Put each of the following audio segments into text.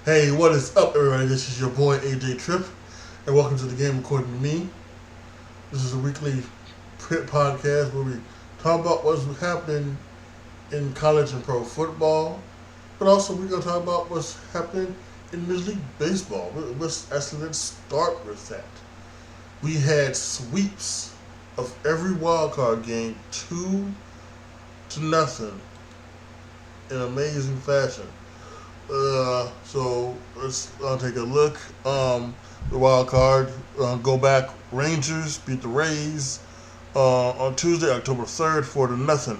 Hey, what is up, everybody? This is your boy AJTRIP, and welcome to the game according to me. This is a weekly podcast where we talk about what's happening in college and pro football, but also we're gonna talk about what's happening in Major League Baseball. Let's start with that. We had sweeps of every wild card game, 2-0, in amazing fashion. So let's take a look. The wild card, go back. Rangers beat the Rays on Tuesday, October 3rd, 4-0.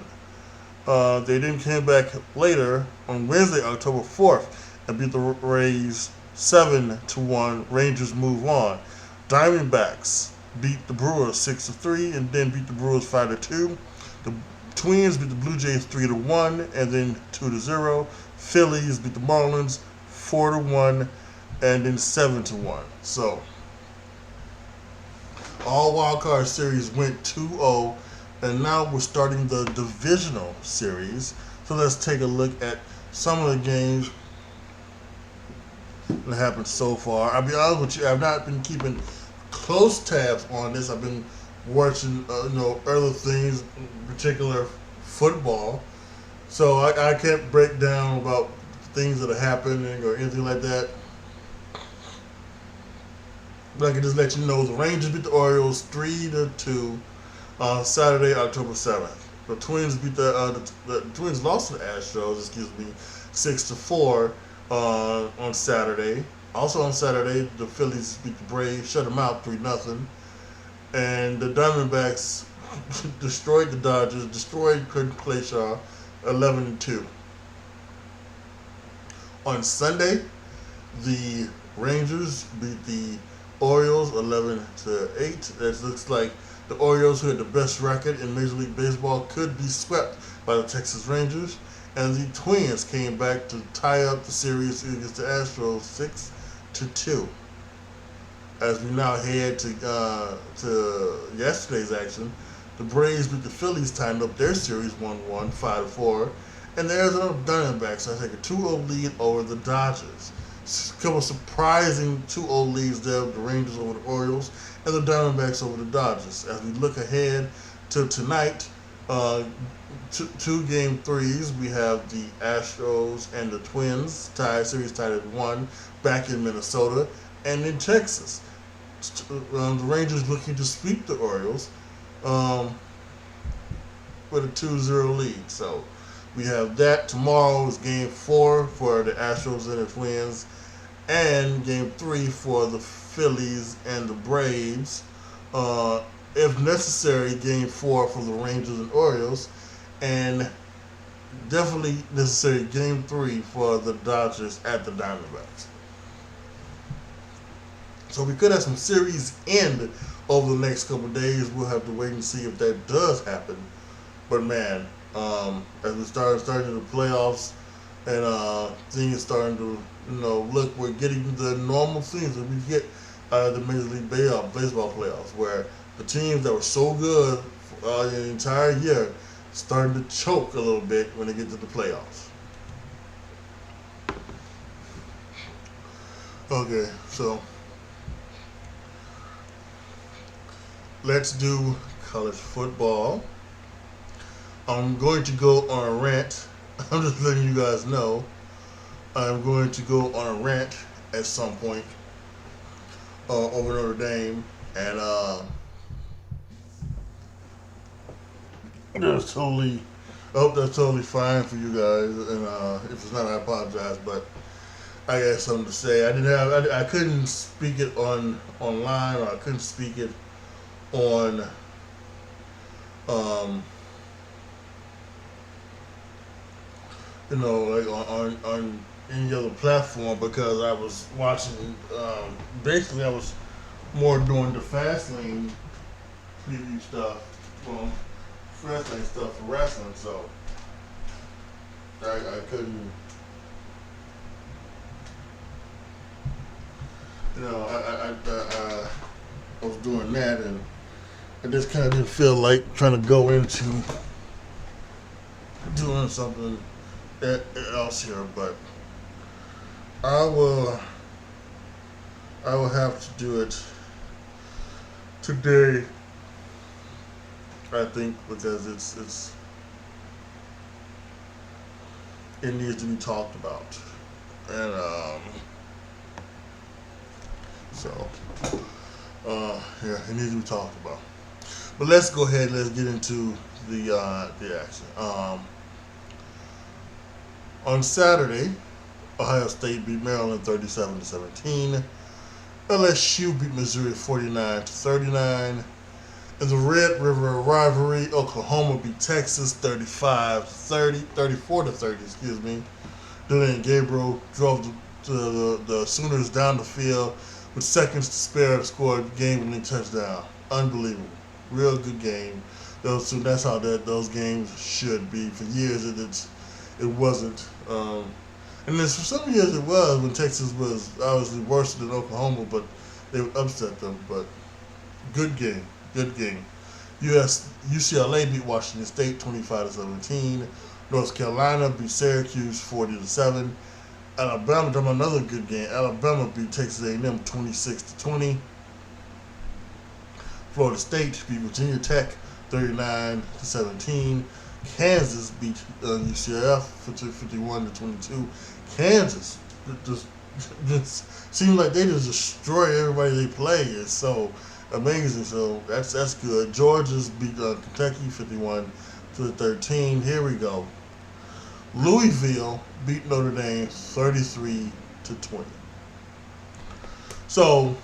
They then came back later on Wednesday, October 4th, and beat the Rays 7-1. Rangers move on. Diamondbacks beat the Brewers 6-3, and then beat the Brewers 5-2. The Twins beat the Blue Jays 3-1, and then 2-0. Phillies beat the Marlins 4-1, and then 7-1. So all wild card series went 2-0, and now we're starting the divisional series. So let's take a look at some of the games that happened so far. I'll be honest with you, I've not been keeping close tabs on this. I've been watching, other things, in particular football. So I can't break down about things that are happening or anything like that. But I can just let you know the Rangers beat the Orioles 3-2 on Saturday, October 7th. The Twins beat the Twins lost to the Astros, 6-4 on Saturday. Also on Saturday, the Phillies beat the Braves, shut them out 3-0. And the Diamondbacks destroyed the Dodgers, destroyed Clayton Kershaw 11-2. On Sunday, the Rangers beat the Orioles 11-8. It looks like the Orioles, who had the best record in Major League Baseball, could be swept by the Texas Rangers. And the Twins came back to tie up the series against the Astros 6-2. As we now head to yesterday's action, the Braves beat the Phillies, tying up their series 1-1, 5-4. And the Arizona Diamondbacks take a 2-0 lead over the Dodgers. A couple of surprising 2-0 leads there, the Rangers over the Orioles and the Diamondbacks over the Dodgers. As we look ahead to tonight, two game threes, we have the Astros and the Twins series tied at 1 back in Minnesota. And in Texas, the Rangers looking to sweep the Orioles with a 2-0 lead. So we have that. Tomorrow is game 4 for the Astros and the Twins, and game 3 for the Phillies and the Braves. If necessary, game 4 for the Rangers and Orioles, and definitely necessary game 3 for the Dodgers at the Diamondbacks. So we could have some series end over the next couple of days. We'll have to wait and see if that does happen. But man, as we starting the playoffs and things starting to look, we're getting the normal things that we get out of the Major League Baseball playoffs, where the teams that were so good the entire year starting to choke a little bit when they get to the playoffs. Okay, so let's do college football. I'm going to go on a rant. I'm just letting you guys know. I'm going to go on a rant at some point over Notre Dame, and that's totally. I hope that's totally fine for you guys. And if it's not, I apologize. But I got something to say. I couldn't speak it online, or I couldn't speak it on like on any other platform, because I was watching. Basically, I was more doing the Fastlane preview stuff, Fastlane stuff for wrestling. So I couldn't. I was doing that, and I just kind of didn't feel like trying to go into doing something else here, but I will. I will have to do it today. I think because it needs to be talked about, and so yeah, it needs to be talked about. But let's go ahead. Let's get into the action. On Saturday, Ohio State beat Maryland 37-17. LSU beat Missouri 49-39. In the Red River rivalry, Oklahoma beat Texas 34-30, excuse me. Dylan Gabriel drove the Sooners down the field with seconds to spare to score a game-winning touchdown. Unbelievable. Real good game. That's how those games should be. For years, it wasn't. And then for some years it was when Texas was obviously worse than Oklahoma, but they would upset them. But good game. Good game. UCLA beat Washington State 25-17. North Carolina beat Syracuse 40-7. Alabama, another good game. Alabama beat Texas A&M 26-20. Florida State beat Virginia Tech 39-17. Kansas beat UCF 51-22. Kansas just seems like they just destroy everybody they play. It's so amazing. So that's good. Georgia's beat Kentucky 51-13. Here we go. Louisville beat Notre Dame 33-20. So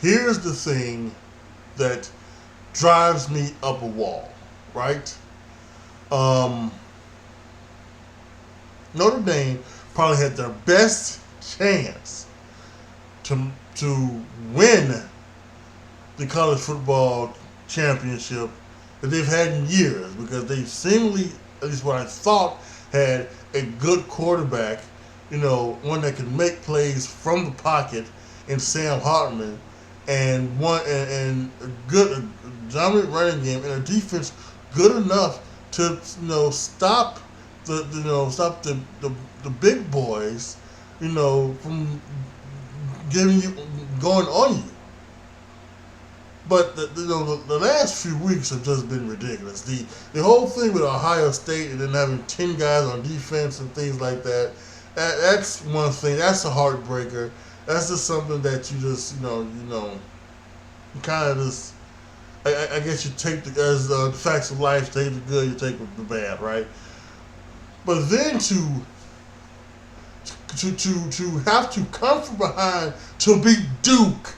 here's the thing that drives me up a wall, right? Notre Dame probably had their best chance to win the college football championship that they've had in years, because they seemingly, at least what I thought, had a good quarterback, one that could make plays from the pocket in Sam Hartman, and a good dominant running game, and a defense good enough to stop the big boys from going on you. But the last few weeks have just been ridiculous. The whole thing with Ohio State and then having 10 guys on defense and things like that's one thing. That's a heartbreaker. That's just something that you just kind of just. I guess you take as the facts of life. Take the good, you take the bad, right? But then to have to come from behind to beat Duke,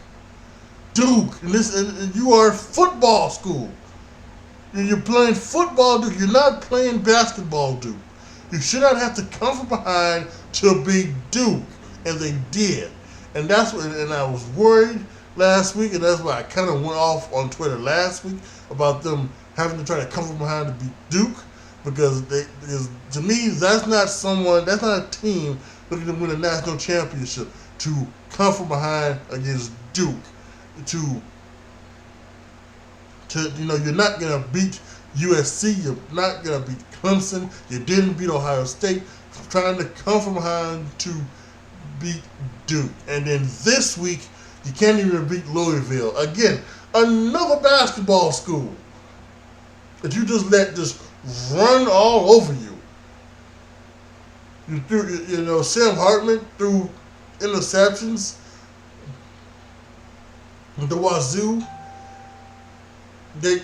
and you are football school. And you're playing football, Duke. You're not playing basketball, Duke. You should not have to come from behind to beat Duke, and they did. And that's what. And I was worried last week, and that's why I kind of went off on Twitter last week about them having to try to come from behind to beat Duke, because to me that's not a team looking to win a national championship to come from behind against Duke. You're not gonna beat USC. You're not gonna beat Clemson. You didn't beat Ohio State. Trying to come from behind to beat Duke, and then this week you can't even beat Louisville again. Another basketball school that you just let just run all over you. You threw, Sam Hartman threw interceptions. The Wazoo, the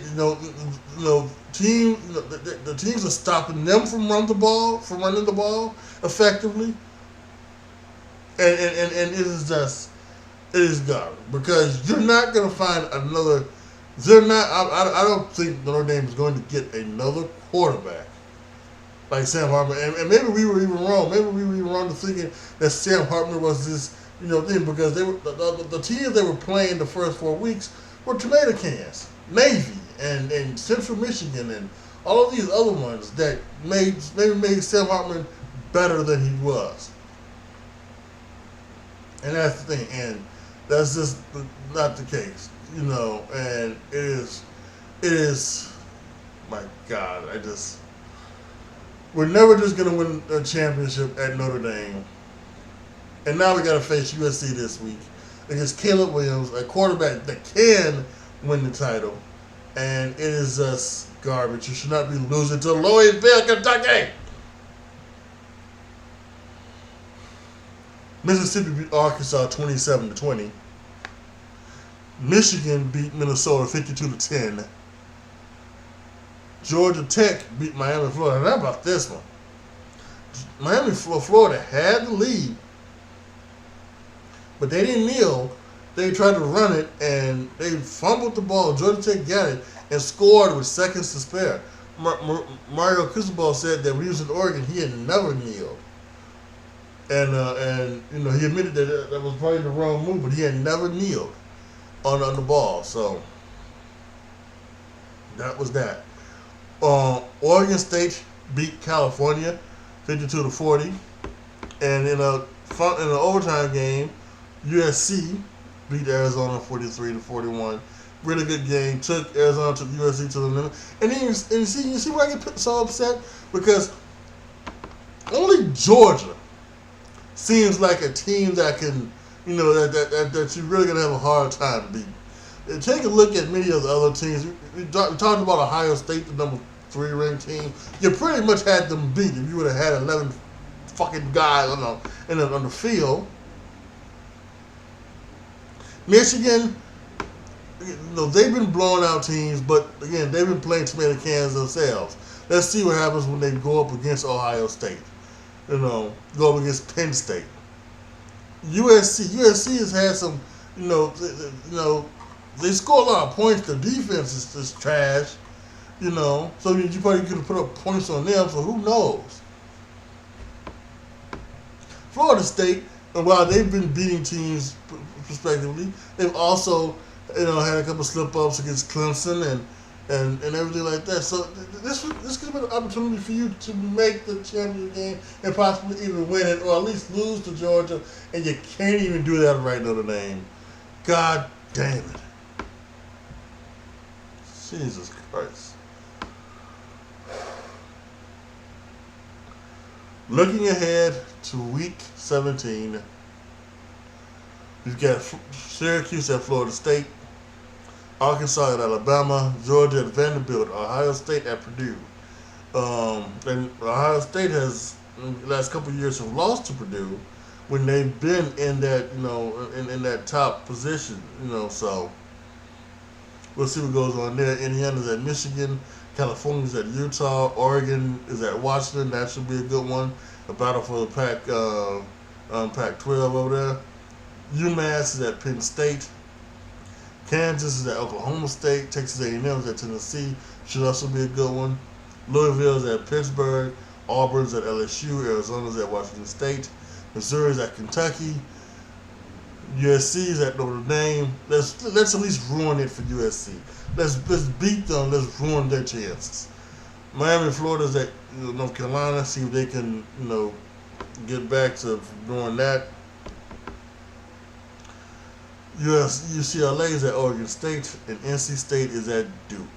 teams are stopping them from running the ball effectively, and it is garbage, because you're not going to find another. I don't think Notre Dame is going to get another quarterback like Sam Hartman, and maybe we were even wrong. Maybe we were even wrong to thinking that Sam Hartman was this thing, because they were the teams they were playing the first 4 weeks were tomato cans, Navy and Central Michigan and all of these other ones that made Sam Hartman better than he was. And that's the thing. And That's just not the case, and it is, my God, we're never just going to win a championship at Notre Dame. And now we got to face USC this week against Caleb Williams, a quarterback that can win the title. And it is just garbage. You should not be losing to Louisville, Kentucky. Mississippi beat Arkansas 27-20. Michigan beat Minnesota 52-10. Georgia Tech beat Miami, Florida. And how about this one? Miami, Florida had the lead, but they didn't kneel. They tried to run it, and they fumbled the ball. Georgia Tech got it and scored with seconds to spare. Mario Cristobal said that when he was in Oregon, he had never kneeled. And he admitted that that was probably the wrong move, but he had never kneeled on the ball. So that was that. Oregon State beat California 52-40, and in an overtime game, USC beat Arizona 43-41. Really good game. Took Arizona, took USC to the limit. And then you see why I get so upset? Because only Georgia seems like a team that can, that you're really gonna have a hard time beating. And take a look at many of the other teams. We talked about Ohio State, the number 3 ranked team. You pretty much had them beat if you would have had 11 fucking guys on the field. Michigan, they've been blowing out teams, but again, they've been playing tomato cans themselves. Let's see what happens when they go up against Ohio State. Go up against Penn State. USC has had some, they score a lot of points. The defense is trash, so you probably could have put up points on them, so who knows? Florida State, and while they've been beating teams respectively, they've also, had a couple slip-ups against Clemson and everything like that. So this could be an opportunity for you to make the championship game and possibly even win it, or at least lose to Georgia, and you can't even do that right Notre Dame. God damn it. Jesus Christ. Looking ahead to Week 17, we've got Syracuse at Florida State, Arkansas at Alabama, Georgia at Vanderbilt, Ohio State at Purdue. And Ohio State has, in the last couple of years, have lost to Purdue when they've been in that, in that top position, so we'll see what goes on there. Indiana's at Michigan, California's at Utah, Oregon is at Washington. That should be a good one. A battle for the Pac-12 over there. UMass is at Penn State. Kansas is at Oklahoma State. Texas A&M is at Tennessee. Should also be a good one. Louisville is at Pittsburgh. Auburn's at LSU. Arizona's at Washington State. Missouri's at Kentucky. USC is at Notre Dame. Let's at least ruin it for USC. Let's beat them. Let's ruin their chances. Miami, Florida's at North Carolina. See if they can get back to doing that. UCLA is at Oregon State, and NC State is at Duke.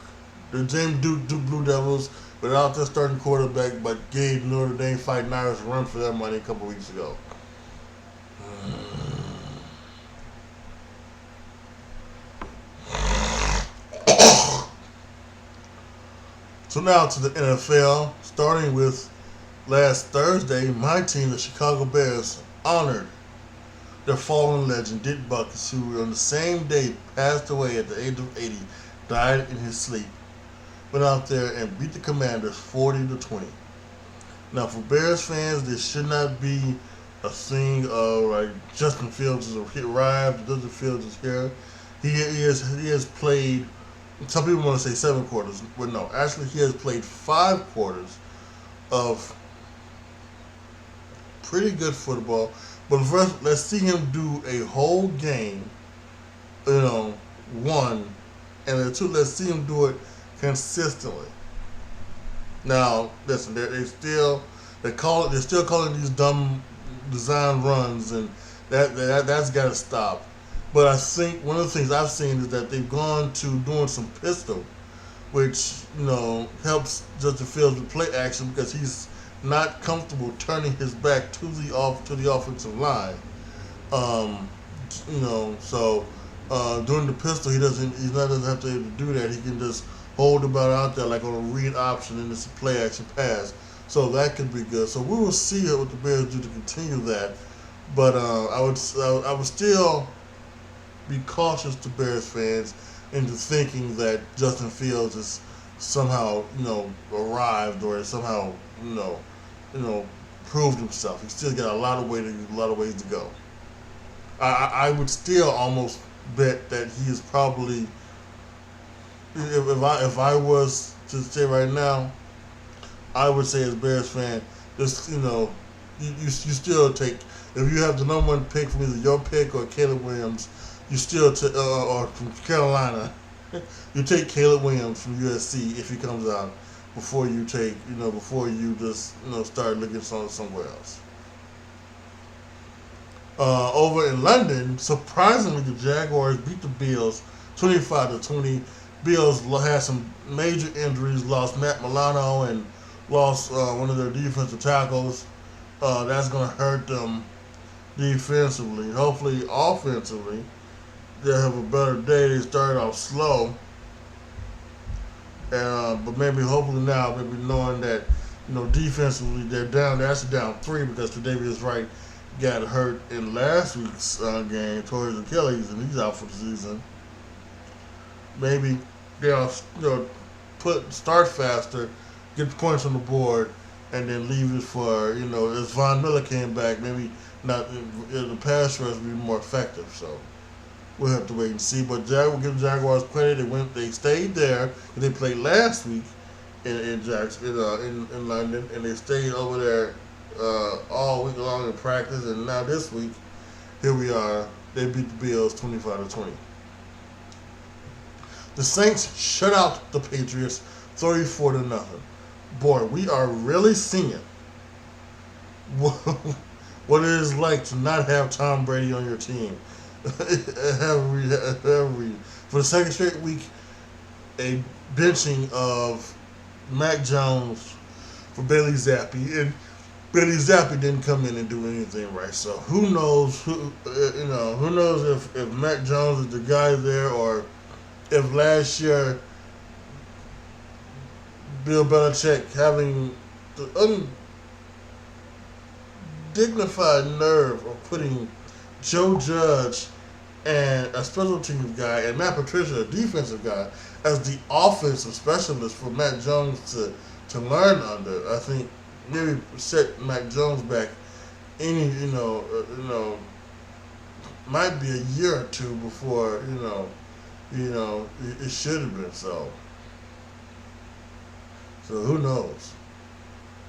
The Duke Blue Devils, without their starting quarterback, but gave Notre Dame Fighting Irish a run for their money a couple weeks ago. So now to the NFL, starting with last Thursday, my team, the Chicago Bears, honored their fallen legend, Dick Butkus, who on the same day passed away at the age of 80, died in his sleep. Went out there and beat the Commanders 40-20. Now, for Bears fans, this should not be a thing of like Justin Fields has arrived, Justin Fields is here. He has played. Some people want to say 7 quarters, but no. Actually, he has played 5 quarters of pretty good football. But first, let's see him do a whole game, 1, and then 2, let's see him do it consistently. Now, listen, they're still calling these dumb design runs, and that's got to stop. But I think one of the things I've seen is that they've gone to doing some pistol, which helps Justin Fields with play action because he's not comfortable turning his back to the offensive line. Um, so during the pistol, he doesn't have to do that. He can just hold the ball out there like on a read option and it's a play action pass. So that could be good. So we will see what the Bears do to continue that. But I would still be cautious to Bears fans into thinking that Justin Fields is somehow arrived or somehow you know proved himself. He's still got a lot of ways to go. I would still almost bet that he is probably, if I was to say right now, I would say as a Bears fan, just you still take, if you have the number one pick from either your pick or Caleb Williams, you still or from Carolina, you take Caleb Williams from USC if he comes out before you just start looking somewhere else. Over in London, surprisingly, the Jaguars beat the Bills 25-20. Bills had some major injuries, lost Matt Milano and lost one of their defensive tackles. That's going to hurt them defensively. Hopefully, offensively, they'll have a better day. They started off slow, but hopefully now, knowing that defensively they're down. They're actually down 3 because Tre'Davious Wright got hurt in last week's game towards his Achilles, and he's out for the season. Maybe they'll start faster, get the points on the board, and then leave it for as Von Miller came back. Maybe not the pass rush will be more effective. So we'll have to wait and see. But we'll give the Jaguars credit. They stayed there. They played last week in London, and they stayed over there all week long in practice, and now this week, here we are. They beat the Bills 25-20. The Saints shut out the Patriots 34-0. Boy, we are really seeing what it is like to not have Tom Brady on your team. For the second straight week, a benching of Mac Jones for Bailey Zappi, and Bailey Zappi didn't come in and do anything right. So who knows? Who knows if Mac Jones is the guy there, or if last year Bill Belichick having the undignified nerve of putting Joe Judge and a special teams guy and Matt Patricia, a defensive guy, as the offensive specialist for Mac Jones to learn under. I think maybe set Mac Jones back might be a year or two before it should have been so. So who knows?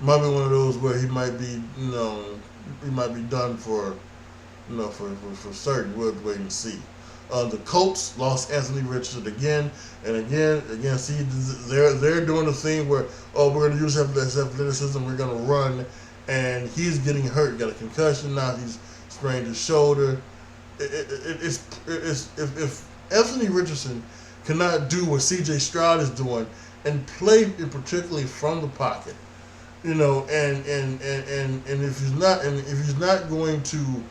Might be one of those where he might be done for certain. We'll wait and see. The Colts lost Anthony Richardson again and again. See, they're doing the thing where we're going to use this athleticism, we're going to run, and he's getting hurt. Got a concussion now. He's sprained his shoulder. If Anthony Richardson cannot do what C.J. Stroud is doing and play particularly from the pocket, and if he's not going to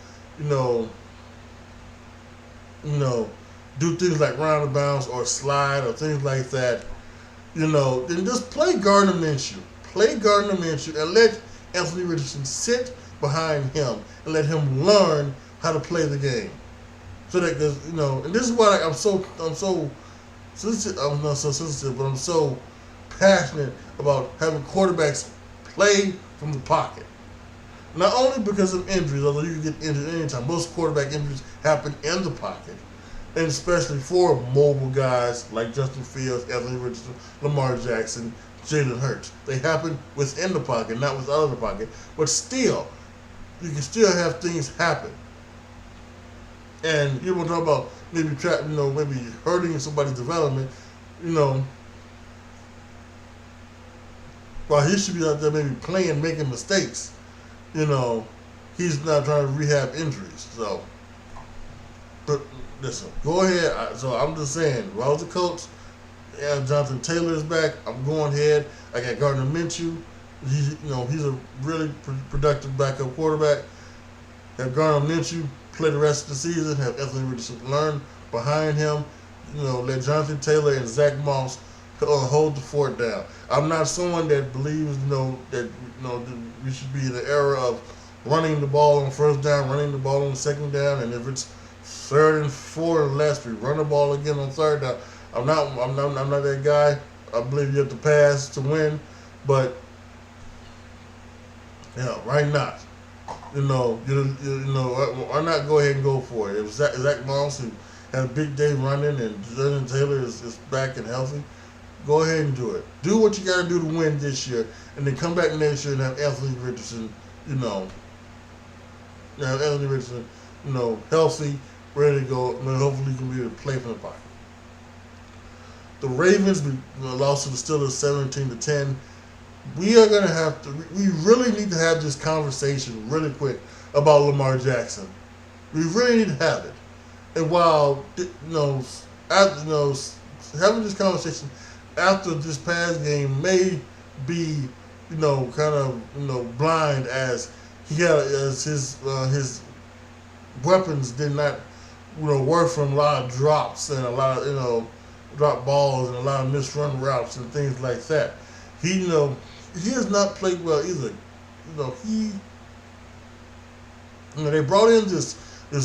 do things like round the bounds or slide or things like that, then just play Gardner Minshew. Play Gardner Minshew and let Anthony Richardson sit behind him and let him learn how to play the game. So that, and this is why I'm so sensitive. I'm not so sensitive, but I'm so passionate about having quarterbacks play from the pocket. Not only because of injuries, although you can get injured anytime. Most quarterback injuries happen in the pocket, and especially for mobile guys like Justin Fields, Anthony Richardson, Lamar Jackson, Jalen Hurts. They happen within the pocket, not without the pocket. But still, you can still have things happen. And you want to talk about maybe maybe hurting somebody's development, while he should be out there maybe playing, making mistakes. He's not trying to rehab injuries. So, but listen, go ahead. So I'm just saying, if I was the coach, yeah, Jonathan Taylor is back. I'm going ahead. I got Gardner Minshew. He's a really productive backup quarterback. Have Gardner Minshew play the rest of the season. Have Anthony Richardson learn behind him. Let Jonathan Taylor and Zach Moss hold the fort down. I'm not someone that believes, that we should be in the era of running the ball on first down, running the ball on second down, and if it's third and four and less, we run the ball again on third down. I'm not that guy. I believe you have to pass to win, but why not? Why not go ahead and go for it? If Zach Moss, who had a big day running, and Jonathan Taylor is back and healthy, go ahead and do it. Do what you got to do to win this year, and then come back next year and have Anthony Richardson, healthy, ready to go, and hopefully he can be able to play from the pocket. The Ravens lost to the Steelers 17-10. We are going to have to. We really need to have this conversation really quick about Lamar Jackson. We really need to have it. And while having this conversation after this past game may be kind of blind, as his weapons did not work from a lot of drops and a lot of drop balls and a lot of misrun routes and things like that. He has not played well either. They brought in this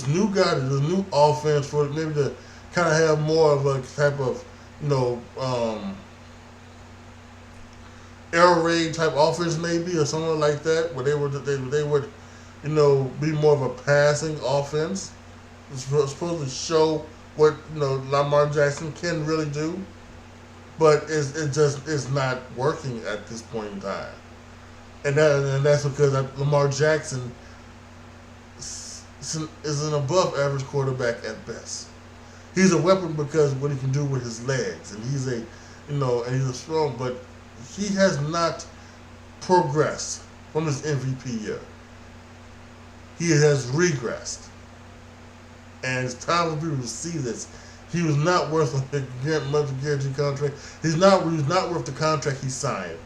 new guy, this new offense for maybe to kind of have more of a type of air raid type offense maybe, or something like that, where they would be more of a passing offense. It's supposed to show what Lamar Jackson can really do, but it's not working at this point in time, and that's because Lamar Jackson is an above average quarterback at best. He's a weapon because of what he can do with his legs, and he's a strong, but he has not progressed from his MVP year. He has regressed. And it's time for people to see this. He was not worth a monthly guaranteed contract. He's not worth the contract he signed.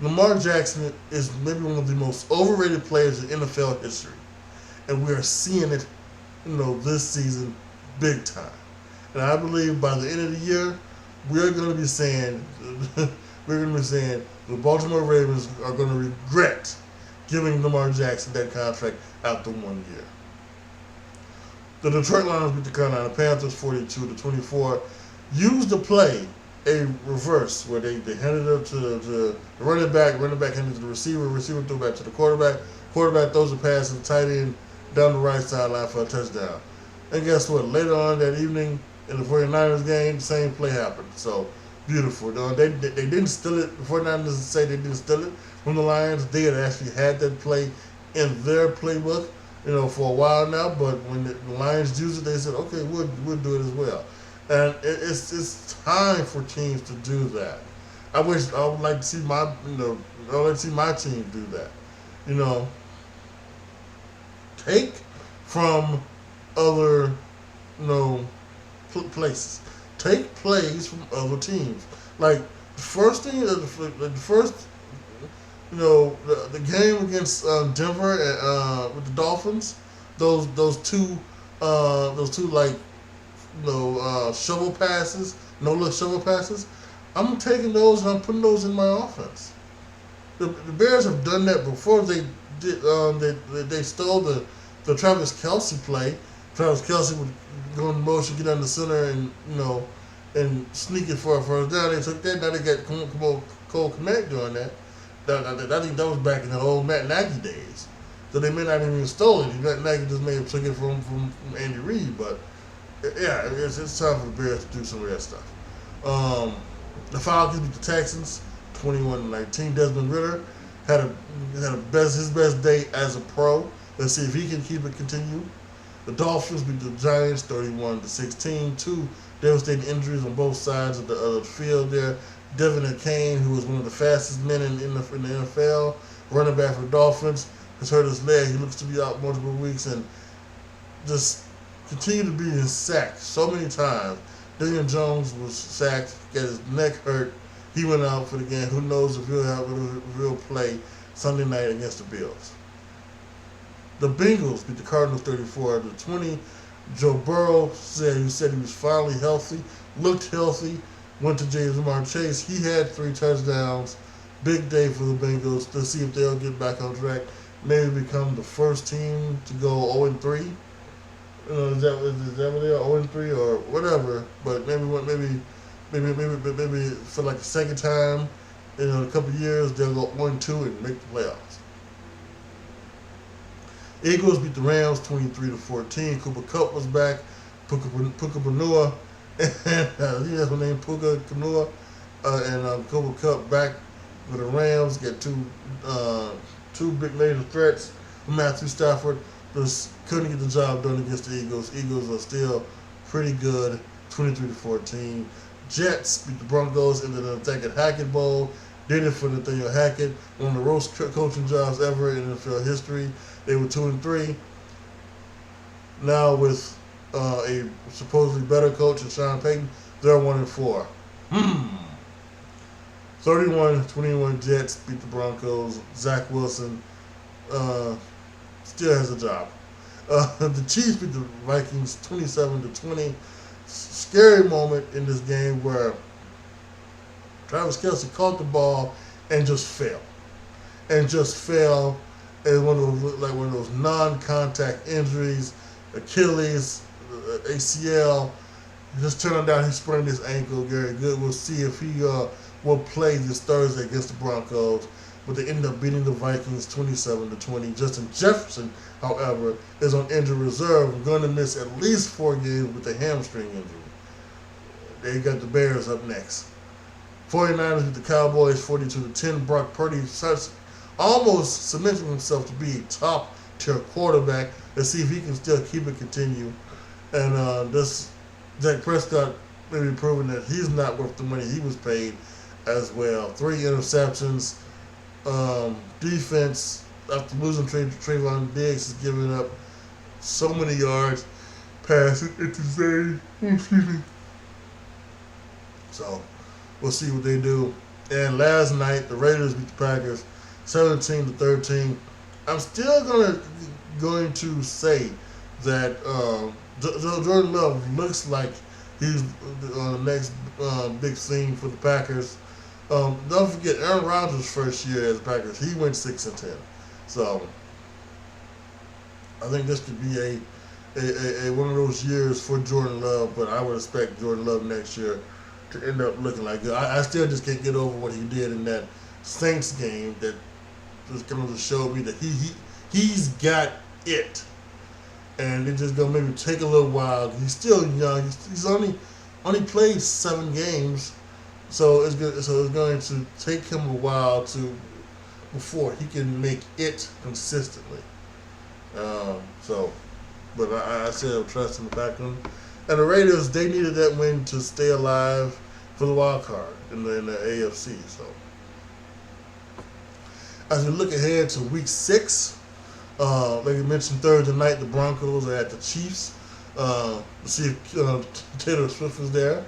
Lamar Jackson is maybe one of the most overrated players in NFL history. And we are seeing it, this season big time. And I believe by the end of the year, we're going to be saying the Baltimore Ravens are going to regret giving Lamar Jackson that contract after 1 year. The Detroit Lions beat the Carolina Panthers 42-24. Used to play a reverse where they handed it up to the running back handed it to the receiver threw it back to the quarterback throws a pass to the tight end down the right sideline for a touchdown. And guess what? Later on that evening in the 49ers game, the same play happened. So, beautiful. They didn't steal it. The 49ers say they didn't steal it from the Lions. They had actually had that play in their playbook, for a while now. But when the Lions used it, they said, okay, we'll do it as well. And it's time for teams to do that. I would like to see my team do that. Take from other, places. Take plays from other teams. Like the first the game against Denver with the Dolphins, those two shovel passes, no-look shovel passes. I'm taking those and I'm putting those in my offense. The Bears have done that before. They did. They stole the Travis Kelce play. Travis Kelce would go in motion, get on the center, and sneak it for a first down. They took that. Now they got Cole Kmet doing that. I think that was back in the old Matt Nagy days. So they may not even stole it. Matt Nagy just may have took it from Andy Reid. But yeah, it's time for the Bears to do some of that stuff. The Falcons beat the Texans 21-19. Desmond Ridder had his best day as a pro. Let's see if he can keep it continue. The Dolphins beat the Giants 31-16. Two devastating injuries on both sides of the field there. Devin Kane, who was one of the fastest men in the NFL, running back for the Dolphins, has hurt his leg. He looks to be out multiple weeks, and just continue to be in sacked so many times. Daniel Jones was sacked, got his neck hurt. He went out for the game. Who knows if he'll have a real play Sunday night against the Bills. The Bengals beat the Cardinals 34-20. Joe Burrow said he was finally healthy, looked healthy, went to Jamar Chase. He had 3 touchdowns. Big day for the Bengals. Let's see if they'll get back on track. Maybe become the first team to go 0-3. Is that what they are, 0-3 or whatever? But maybe for like the second time in a couple of years they'll go 1-2 and make the playoffs. Eagles beat the Rams 23-14. Cooper Kupp was back. Puka Panua, and I think that's her name, Puka Kanua, and Cooper Kupp back with the Rams. Get two big major threats from Matthew Stafford. Just couldn't get the job done against the Eagles. Eagles are still pretty good, 23-14. Jets beat the Broncos in the Nathaniel Hackett Bowl. Did it for Nathaniel Hackett, one of the worst coaching jobs ever in NFL history. They were 2-3. Now with a supposedly better coach in Sean Payton, they're 1-4. 31-21 Jets beat the Broncos. Zach Wilson still has a job. The Chiefs beat the Vikings 27-20. Scary moment in this game where Travis Kelce caught the ball and just fell. And one of those non-contact injuries, Achilles, ACL. Just turned out he sprained his ankle. Very good. We'll see if he will play this Thursday against the Broncos. But they ended up beating the Vikings 27-20. Justin Jefferson, however, is on injured reserve and going to miss at least 4 games with a hamstring injury. They got the Bears up next. 49ers beat the Cowboys 42-10. Brock Purdy almost cementing himself to be a top-tier quarterback. Let's see if he can still keep it continue. And this Dak Prescott may be proving that he's not worth the money he was paid as well. 3 interceptions. Defense, after losing Trayvon Diggs, is giving up so many yards passing. It's insane. Excuse me. So, we'll see what they do. And last night, the Raiders beat the Packers 17-13. I'm still going to say that Jordan Love looks like he's the next big thing for the Packers. Don't forget Aaron Rodgers' first year as Packers. He went 6-10. So I think this could be a one of those years for Jordan Love. But I would expect Jordan Love next year to end up looking like good. I still just can't get over what he did in that Saints game. That just kind of just showed me that he's got it, and it's just gonna maybe take a little while. He's still young. He's only played 7 games. So it's going to take him a while before he can make it consistently. But I still trust in the background. And the Raiders, they needed that win to stay alive for the wild card in the AFC. So as we look ahead to Week 6, like you mentioned Thursday night, the Broncos are at the Chiefs. We'll see if Taylor Swift is there.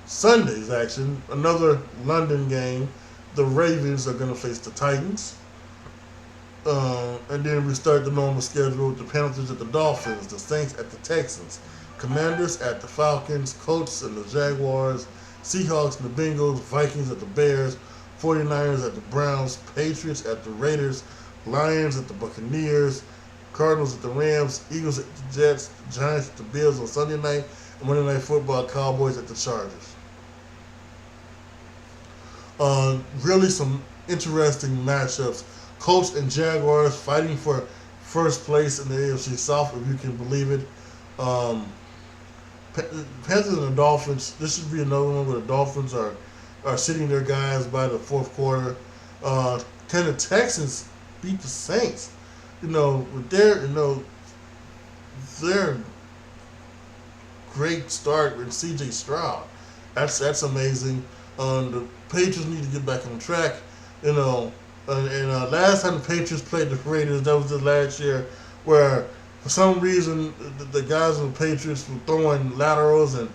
Sunday's action, another London game. The Ravens are going to face the Titans. And then we start the normal schedule with the Panthers at the Dolphins, the Saints at the Texans, Commanders at the Falcons, Colts and the Jaguars, Seahawks and the Bengals, Vikings at the Bears, 49ers at the Browns, Patriots at the Raiders, Lions at the Buccaneers, Cardinals at the Rams, Eagles at the Jets, Giants at the Bills on Sunday night, and Monday Night Football, Cowboys at the Chargers. Really some interesting matchups. Colts and Jaguars fighting for first place in the AFC South, if you can believe it. Panthers and the Dolphins, this should be another one where the Dolphins are sitting their guys by the fourth quarter. Can the Texans beat the Saints? With their great start with C.J. Stroud. That's amazing. The Patriots need to get back on track. Last time the Patriots played the Raiders, that was the last year, where For some reason, the guys on the Patriots were throwing laterals, and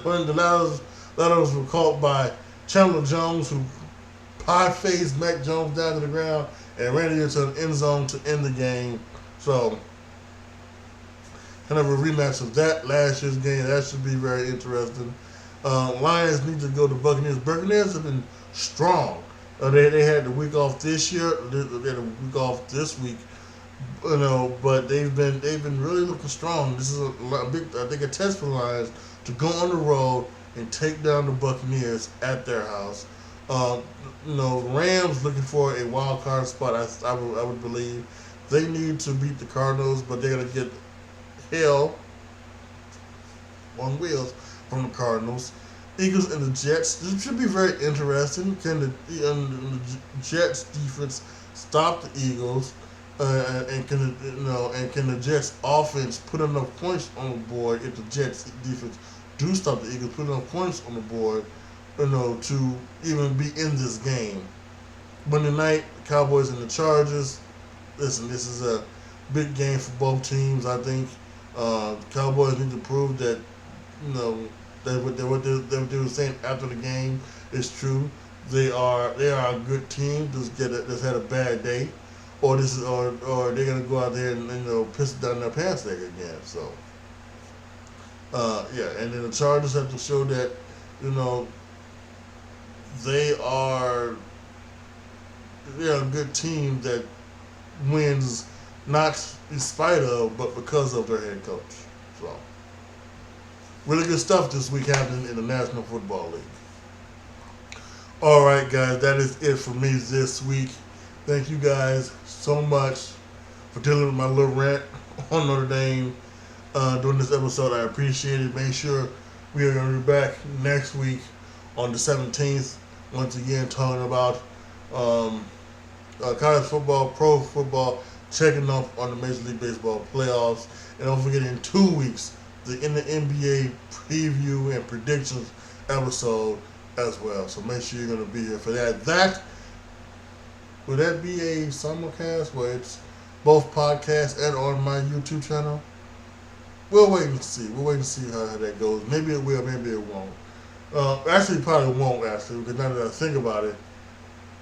when the laterals were caught by Chandler Jones, who pie-faced Mac Jones down to the ground and ran into an end zone to end the game. So, kind of a rematch of that last year's game. That should be very interesting. Lions need to go to Buccaneers. Buccaneers have been strong. They had the week off this year. They had a week off this week. But they've been really looking strong. This is a big, I think, a test for the Lions to go on the road and take down the Buccaneers at their house. Rams looking for a wild card spot. I would believe they need to beat the Cardinals, but they're gonna get hell on wheels from the Cardinals. Eagles and the Jets. This should be very interesting. Can the Jets defense stop the Eagles? And can the Jets offense put enough points on the board if the Jets defense do stop the Eagles, put enough points on the board, to even be in this game? Monday night, Cowboys and the Chargers. Listen, this is a big game for both teams. I think Cowboys need to prove that that what they were saying after the game is true. They are a good team. Just had a bad day. Or they're gonna go out there and piss down their pants leg again. So and then the Chargers have to show that they are a good team that wins not in spite of but because of their head coach. So really good stuff this week happening in the National Football League. All right, guys, that is it for me this week. Thank you guys so much for dealing with my little rant on Notre Dame during this episode. I appreciate it. Make sure we are going to be back next week on the 17th. Once again, talking about college football, pro football, checking up on the Major League Baseball playoffs. And don't forget, in 2 weeks, the NBA preview and predictions episode as well. So make sure you're going to be here for that. Will that be a simulcast where it's both podcasts and on my YouTube channel? We'll wait and see. We'll wait and see how that goes. Maybe it will, maybe it won't. Actually, probably won't, because now that I think about it,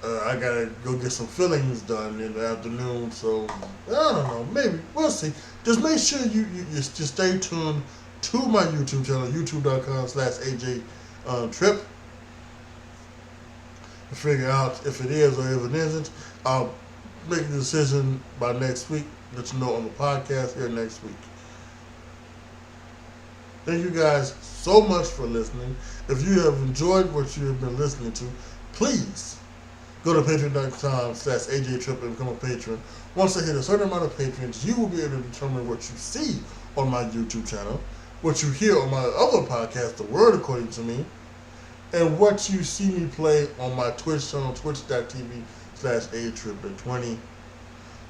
I gotta go get some fillings done in the afternoon. So, I don't know. Maybe. We'll see. Just make sure you just stay tuned to my YouTube channel, youtube.com/AJTRIP. To figure out if it is or if it isn't. I'll make a decision by next week. Let you know on the podcast here next week. Thank you guys so much for listening. If you have enjoyed what you have been listening to, please go to patron.com/AJTrip and become a patron. Once I hit a certain amount of patrons, you will be able to determine what you see on my YouTube channel, what you hear on my other podcast, The Word According to Me, and what you see me play on my Twitch channel, twitch.tv/AJTrip20.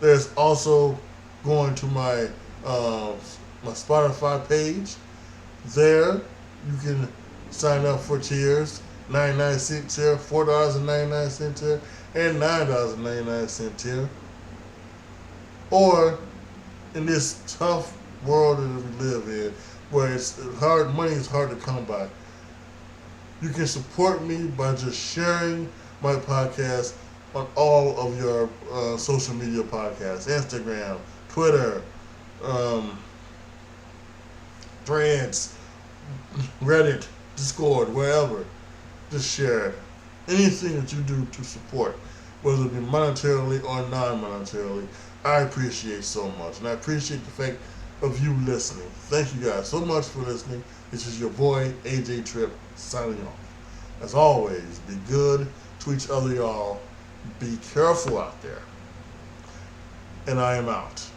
There's also going to my my Spotify page. There, you can sign up for tiers, 99-cent tier, $4.99 tier, and $9.99 tier. Or, in this tough world that we live in, where it's hard, money is hard to come by, you can support me by just sharing my podcast on all of your social media podcasts, Instagram, Twitter, Threads, Reddit, Discord, wherever. Just share it. Anything that you do to support, whether it be monetarily or non-monetarily, I appreciate so much. And I appreciate the fact of you listening. Thank you guys so much for listening. This is your boy, AJ Trip, signing off. As always, be good to each other, y'all. Be careful out there. And I am out.